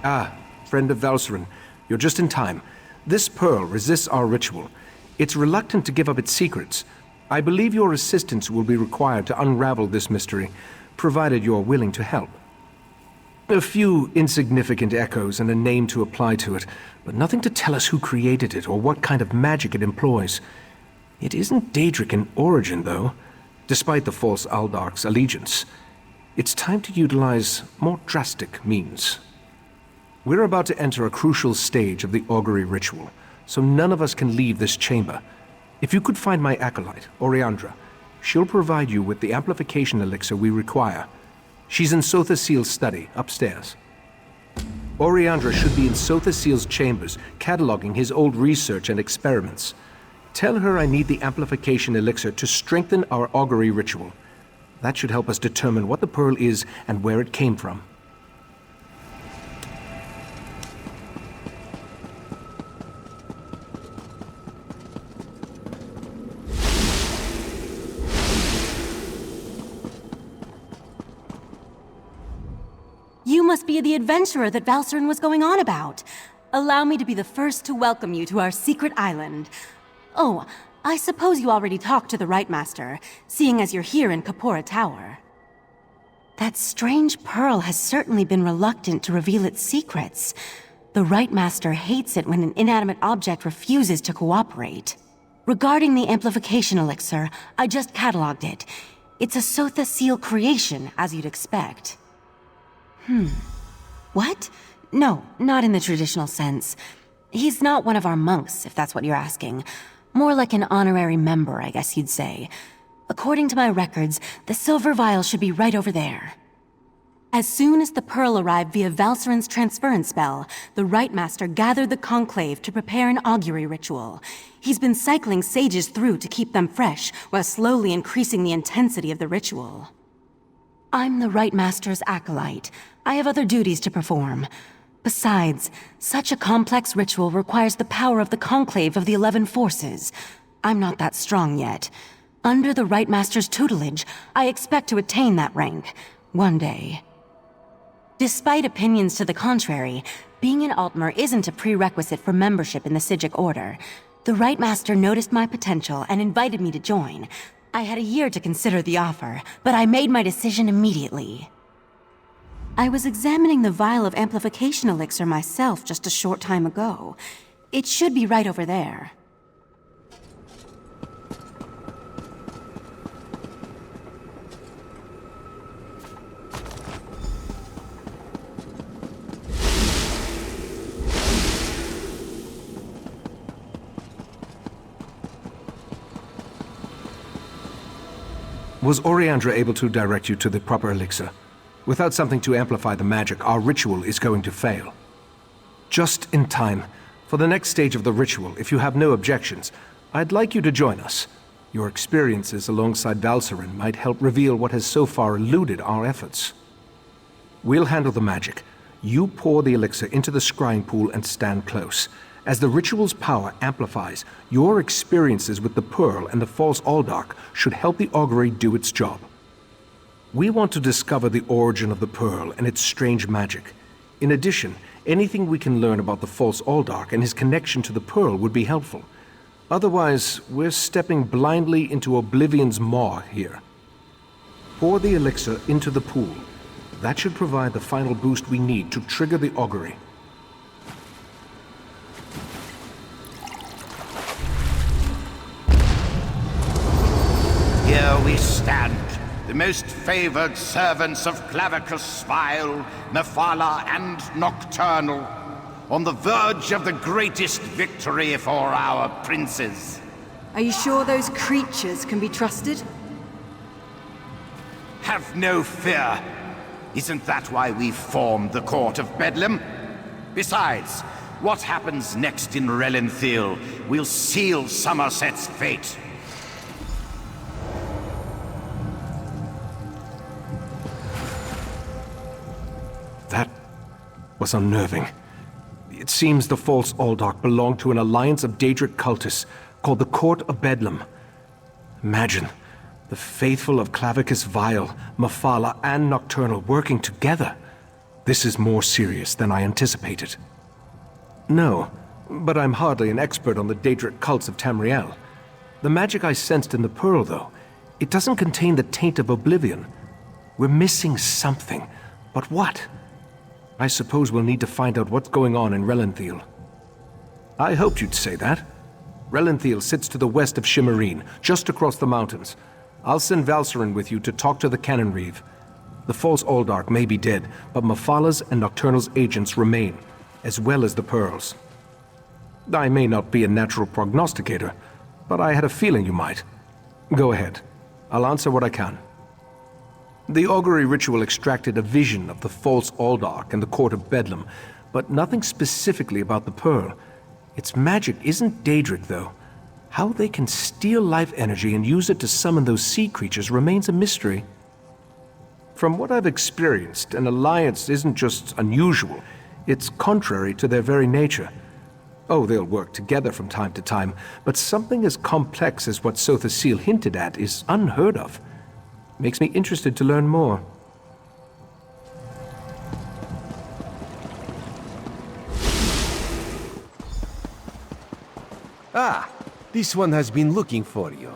Ah, friend of Valserin, you're just in time. This pearl resists our ritual. It's reluctant to give up its secrets. I believe your assistance will be required to unravel this mystery, provided you're willing to help. A few insignificant echoes and a name to apply to it, but nothing to tell us who created it or what kind of magic it employs. It isn't Daedric in origin, though, despite the false Aldarch's allegiance. It's time to utilize more drastic means. We're about to enter a crucial stage of the augury ritual, so none of us can leave this chamber. If you could find my acolyte, Oriandra, she'll provide you with the amplification elixir we require. She's in Sothasil's study, upstairs. Oriandra should be in Sothasil's chambers, cataloging his old research and experiments. Tell her I need the amplification elixir to strengthen our augury ritual. That should help us determine what the pearl is and where it came from. You must be the adventurer that Valserin was going on about. Allow me to be the first to welcome you to our secret island. Oh, I suppose you already talked to the Rite Master, seeing as you're here in Kapora Tower. That strange pearl has certainly been reluctant to reveal its secrets. The Rite Master hates it when an inanimate object refuses to cooperate. Regarding the amplification elixir, I just cataloged it. It's a Sothasil creation, as you'd expect. What? No, not in the traditional sense. He's not one of our monks, if that's what you're asking. More like an honorary member, I guess you'd say. According to my records, the silver vial should be right over there. As soon as the pearl arrived via Valserin's transference spell, the Rite Master gathered the conclave to prepare an augury ritual. He's been cycling sages through to keep them fresh, while slowly increasing the intensity of the ritual. I'm the Rite Master's acolyte. I have other duties to perform. Besides, such a complex ritual requires the power of the conclave of the 11 forces. I'm not that strong yet. Under the Rite Master's tutelage, I expect to attain that rank. One day. Despite opinions to the contrary, being an Altmer isn't a prerequisite for membership in the Psijic Order. The Rite Master noticed my potential and invited me to join. I had a year to consider the offer, but I made my decision immediately. I was examining the vial of amplification elixir myself just a short time ago. It should be right over there. Was Oriandra able to direct you to the proper elixir? Without something to amplify the magic, our ritual is going to fail. Just in time. For the next stage of the ritual, if you have no objections, I'd like you to join us. Your experiences alongside Valserin might help reveal what has so far eluded our efforts. We'll handle the magic. You pour the elixir into the scrying pool and stand close. As the ritual's power amplifies, your experiences with the Pearl and the false Aldarch should help the augury do its job. We want to discover the origin of the Pearl and its strange magic. In addition, anything we can learn about the false Aldarch and his connection to the Pearl would be helpful. Otherwise, we're stepping blindly into Oblivion's maw here. Pour the elixir into the pool. That should provide the final boost we need to trigger the augury. Here we stand, the most favored servants of Clavicus Vile, Mephala, and Nocturnal, on the verge of the greatest victory for our princes. Are you sure those creatures can be trusted? Have no fear. Isn't that why we formed the Court of Bedlam? Besides, what happens next in Relenthil will seal Summerset's fate. That was unnerving. It seems the false Aldarch belonged to an alliance of Daedric cultists called the Court of Bedlam. Imagine, the faithful of Clavicus Vile, Mephala, and Nocturnal working together. This is more serious than I anticipated. No, but I'm hardly an expert on the Daedric cults of Tamriel. The magic I sensed in the pearl, though, it doesn't contain the taint of oblivion. We're missing something, but what? I suppose we'll need to find out what's going on in Relenthiel. I hoped you'd say that. Relenthiel sits to the west of Shimmerine, just across the mountains. I'll send Valcerin with you to talk to the Cannon Reeve. The false Aldark may be dead, but Mephalah's and Nocturnal's agents remain, as well as the pearls. I may not be a natural prognosticator, but I had a feeling you might. Go ahead. I'll answer what I can. The augury ritual extracted a vision of the false Aldark and the court of Bedlam, but nothing specifically about the pearl. Its magic isn't Daedric, though. How they can steal life energy and use it to summon those sea creatures remains a mystery. From what I've experienced, an alliance isn't just unusual, it's contrary to their very nature. Oh, they'll work together from time to time, but something as complex as what Sotha Sil hinted at is unheard of. Makes me interested to learn more. Ah, this one has been looking for you.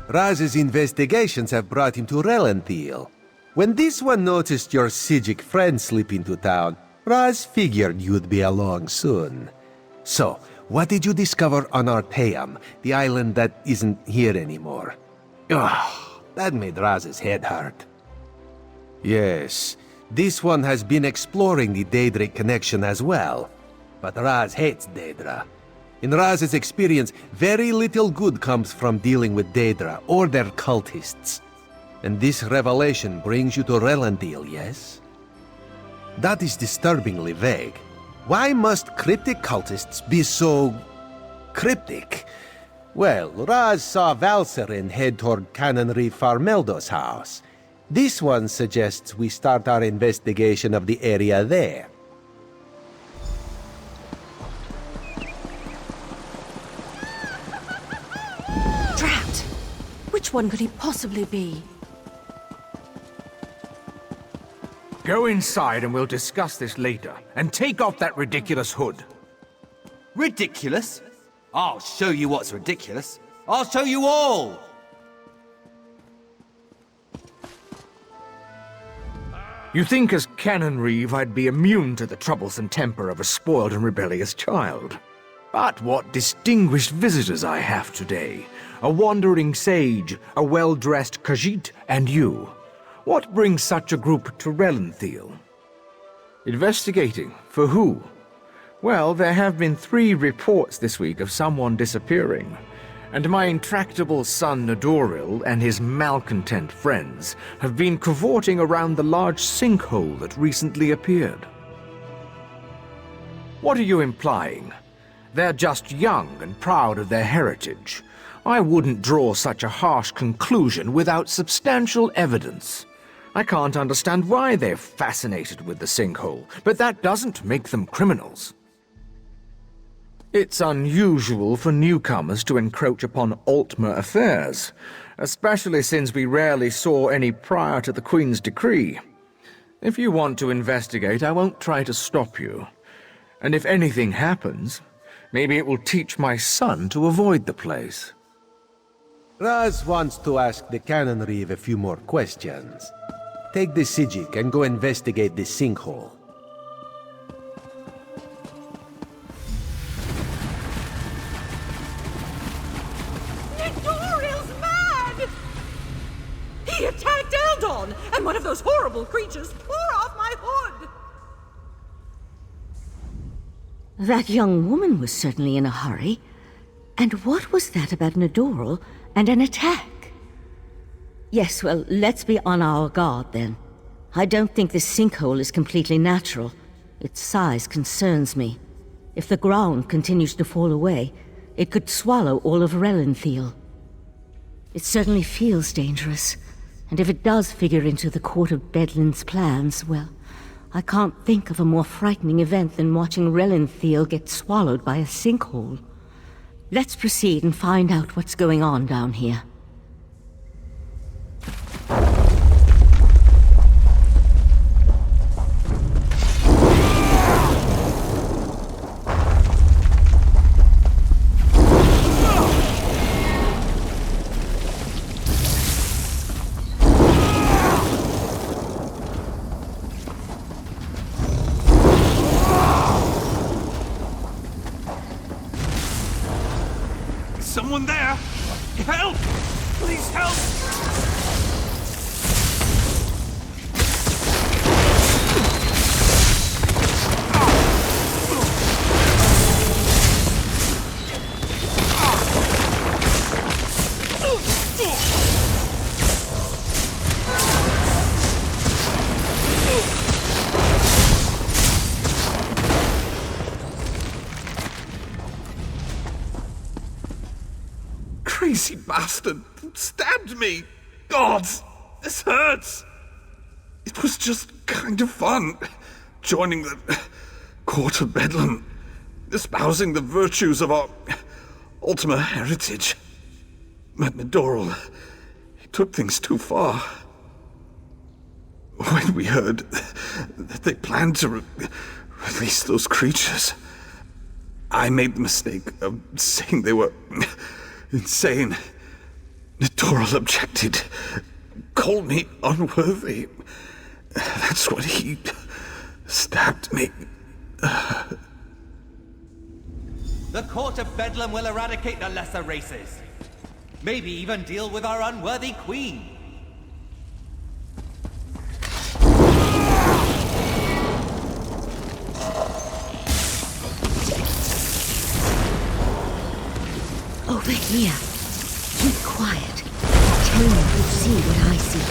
Raz's investigations have brought him to Relenthiel. When this one noticed your Psijic friend slip into town, Raz figured you'd be along soon. So, what did you discover on Artaeum, the island that isn't here anymore? Ugh, that made Raz's head hurt. Yes, this one has been exploring the Daedric connection as well. But Raz hates Daedra. In Raz's experience, very little good comes from dealing with Daedra or their cultists. And this revelation brings you to Relenthiel, yes? That is disturbingly vague. Why must cryptic cultists be so... cryptic? Well, Raz saw Valcerin head toward Cannon Reeve Farmeldo's house. This one suggests we start our investigation of the area there. Drat! Which one could he possibly be? Go inside and we'll discuss this later. And take off that ridiculous hood. Ridiculous? I'll show you what's ridiculous. I'll show you all! You think as Cannon Reeve I'd be immune to the troublesome temper of a spoiled and rebellious child. But what distinguished visitors I have today. A wandering sage, a well-dressed Khajiit, and you. What brings such a group to Relenthiel? Investigating. For who? Well, there have been 3 reports this week of someone disappearing, and my intractable son Nadoril and his malcontent friends have been cavorting around the large sinkhole that recently appeared. What are you implying? They're just young and proud of their heritage. I wouldn't draw such a harsh conclusion without substantial evidence. I can't understand why they're fascinated with the sinkhole, but that doesn't make them criminals. It's unusual for newcomers to encroach upon Altmer affairs, especially since we rarely saw any prior to the Queen's decree. If you want to investigate, I won't try to stop you. And if anything happens, maybe it will teach my son to avoid the place. Raz wants to ask the Cannon Reeve a few more questions. Take the Psijic and go investigate this sinkhole. Nadoril's mad! He attacked Eldon, and one of those horrible creatures tore off my hood! That young woman was certainly in a hurry. And what was that about Nadoril and an attack? Yes, well, let's be on our guard then. I don't think this sinkhole is completely natural. Its size concerns me. If the ground continues to fall away, it could swallow all of Relenthiel. It certainly feels dangerous, and if it does figure into the Court of Bedlam's plans, well, I can't think of a more frightening event than watching Relenthiel get swallowed by a sinkhole. Let's proceed and find out what's going on down here. someone there? Help! Please help! Crazy bastard stabbed me! God, this hurts! It was just kind of fun, joining the court of Bedlam, espousing the virtues of our Ultima heritage. But Nadoral, he took things too far. When we heard that they planned to release those creatures, I made the mistake of saying they were insane. Nadoral objected, called me unworthy. That's when he stabbed me. The court of Bedlam will eradicate the lesser races. Maybe even deal with our unworthy queen. Over here. Keep quiet. Tell me if you see what I see.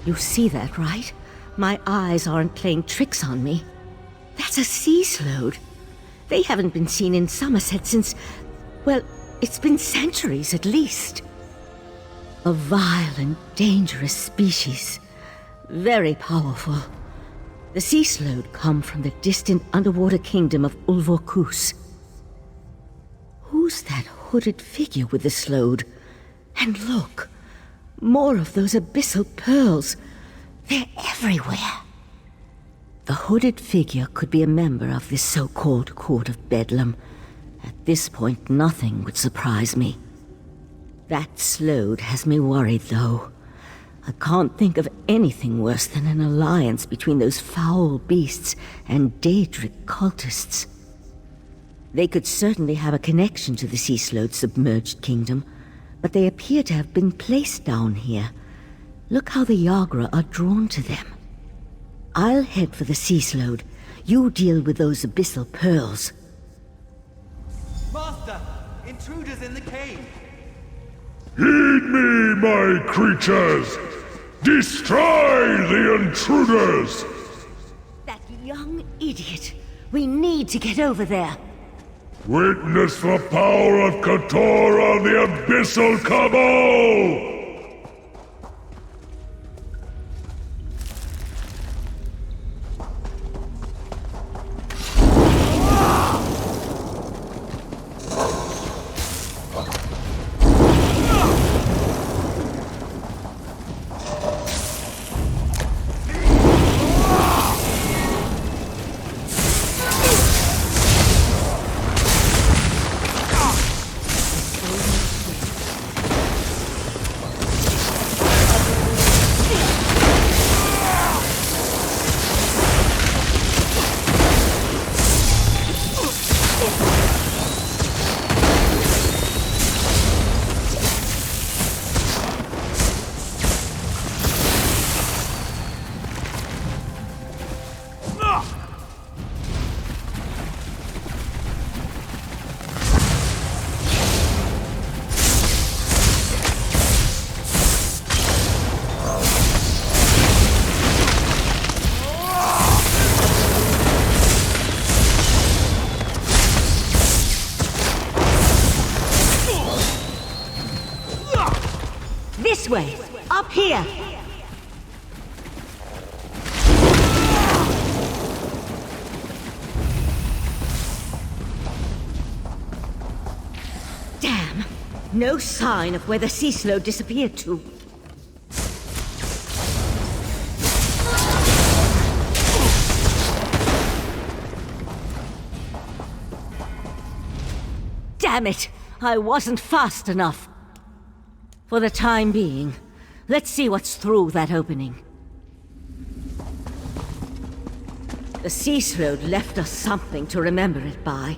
You see that, right? My eyes aren't playing tricks on me. That's a sea slode. They haven't been seen in Summerset since, well, it's been centuries at least. A vile and dangerous species. Very powerful. The sea slode come from the distant underwater kingdom of Ulvorkus. Who's that hooded figure with the slode? And look, more of those abyssal pearls. They're everywhere. The hooded figure could be a member of this so-called Court of Bedlam. At this point, nothing would surprise me. That slode has me worried, though. I can't think of anything worse than an alliance between those foul beasts and Daedric cultists. They could certainly have a connection to the sea slode's submerged kingdom, but they appear to have been placed down here. Look how the Yagra are drawn to them. I'll head for the sea slode. You deal with those abyssal pearls. Master! Intruders in the cave! Heed me, my creatures! Destroy the intruders! That young idiot! We need to get over there! Witness the power of Katora, the Abyssal Cabal! This way! Up here! Damn! No sign of where the sea slode disappeared to. Damn it! I wasn't fast enough. For the time being, let's see what's through that opening. The sea slode left us something to remember it by.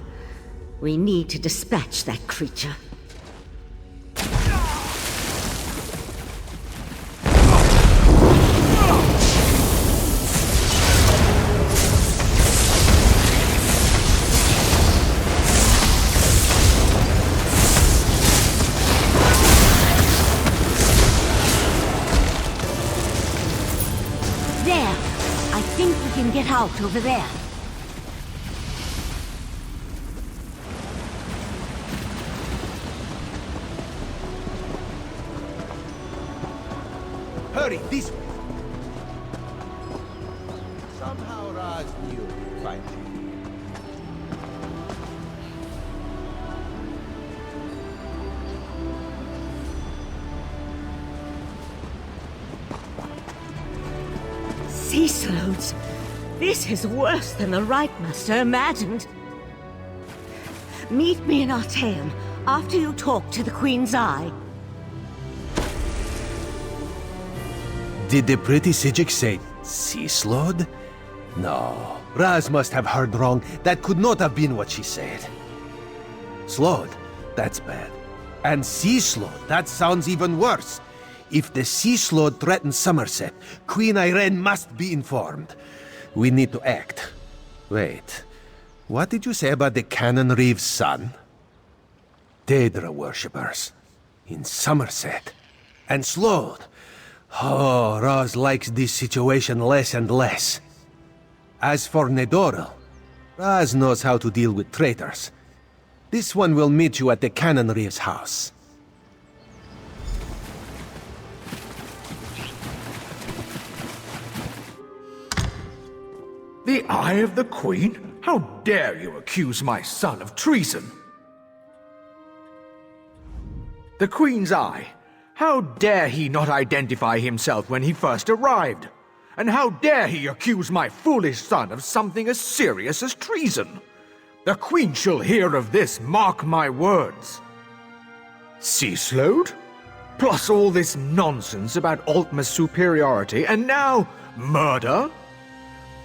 We need to dispatch that creature. Get out over there. Hurry, this way. Somehow Raz knew we'd find you. Sea slodes. This is worse than the Rightmaster imagined. Meet me in Artaeum after you talk to the Queen's Eye. Did the pretty Psijic say sea slode? No, Raz must have heard wrong. That could not have been what she said. Slode? That's bad. And sea slode? That sounds even worse. If the sea slode threatens Summerset, Queen Irene must be informed. We need to act. Wait, what did you say about the Cannon Reeve's son? Daedra worshippers. In Summerset. And Slode. Oh, Raz likes this situation less and less. As for Nedoril, Raz knows how to deal with traitors. This one will meet you at the Cannon Reeve's house. The Eye of the Queen? How dare you accuse my son of treason? The Queen's Eye? How dare he not identify himself when he first arrived? And how dare he accuse my foolish son of something as serious as treason? The Queen shall hear of this, mark my words. Sea slode? Plus all this nonsense about Altma's superiority, and now murder?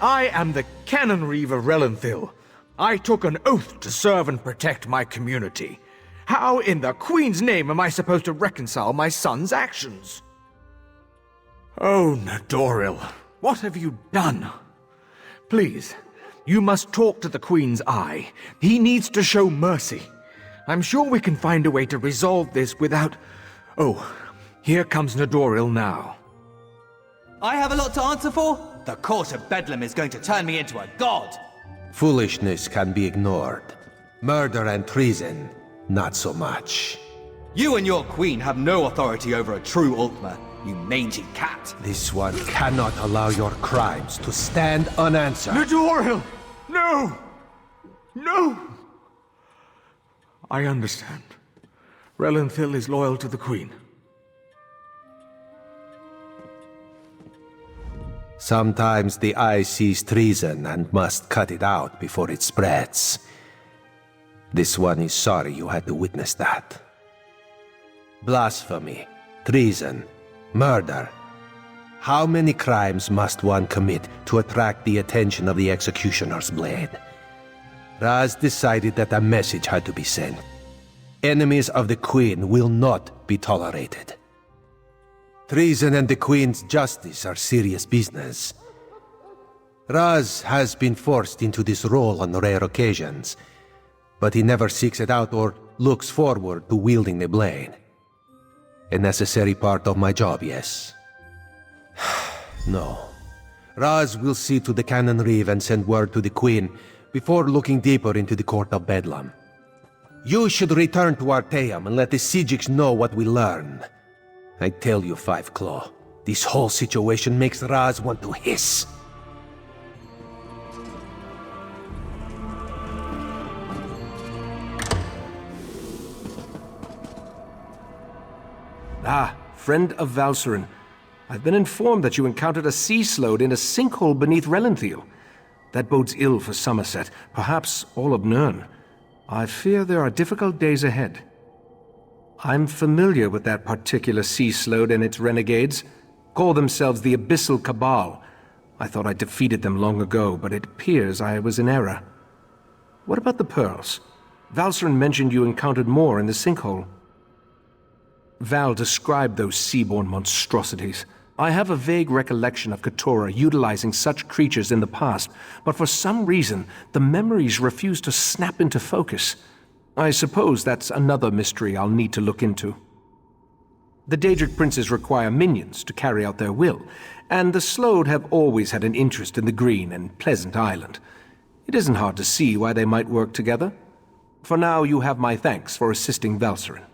I am the Canon Reeve of Relenthil. I took an oath to serve and protect my community. How in the Queen's name am I supposed to reconcile my son's actions? Oh, Nedoril, what have you done? Please, you must talk to the Queen's Eye. He needs to show mercy. I'm sure we can find a way to resolve this without... Oh, here comes Nedoril now. I have a lot to answer for? The Court of Bedlam is going to turn me into a god! Foolishness can be ignored. Murder and treason, not so much. You and your queen have no authority over a true Altma, you mangy cat. This one cannot allow your crimes to stand unanswered. Nedoril! No! No! I understand. Relenthil is loyal to the Queen. Sometimes the eye sees treason and must cut it out before it spreads. This one is sorry you had to witness that. Blasphemy, treason, murder. How many crimes must one commit to attract the attention of the executioner's blade? Raz decided that a message had to be sent. Enemies of the Queen will not be tolerated. Treason and the Queen's justice are serious business. Raz has been forced into this role on rare occasions, but he never seeks it out or looks forward to wielding the blade. A necessary part of my job, yes. No. Raz will see to the Canon Reeve and send word to the Queen before looking deeper into the Court of Bedlam. You should return to Artaeum and let the Psijics know what we learned. I tell you, Five Claw, this whole situation makes Raz want to hiss. Ah, friend of Valseren. I've been informed that you encountered a sea slode in a sinkhole beneath Relenthil. That bodes ill for Summerset, perhaps all of Nirn. I fear there are difficult days ahead. I'm familiar with that particular sea slode and its renegades. Call themselves the Abyssal Cabal. I thought I defeated them long ago, but it appears I was in error. What about the pearls? Valcerin mentioned you encountered more in the sinkhole. Val described those seaborne monstrosities. I have a vague recollection of Keturah utilizing such creatures in the past, but for some reason, the memories refuse to snap into focus. I suppose that's another mystery I'll need to look into. The Daedric princes require minions to carry out their will, and the Slode have always had an interest in the green and pleasant island. It isn't hard to see why they might work together. For now, you have my thanks for assisting Valcerin.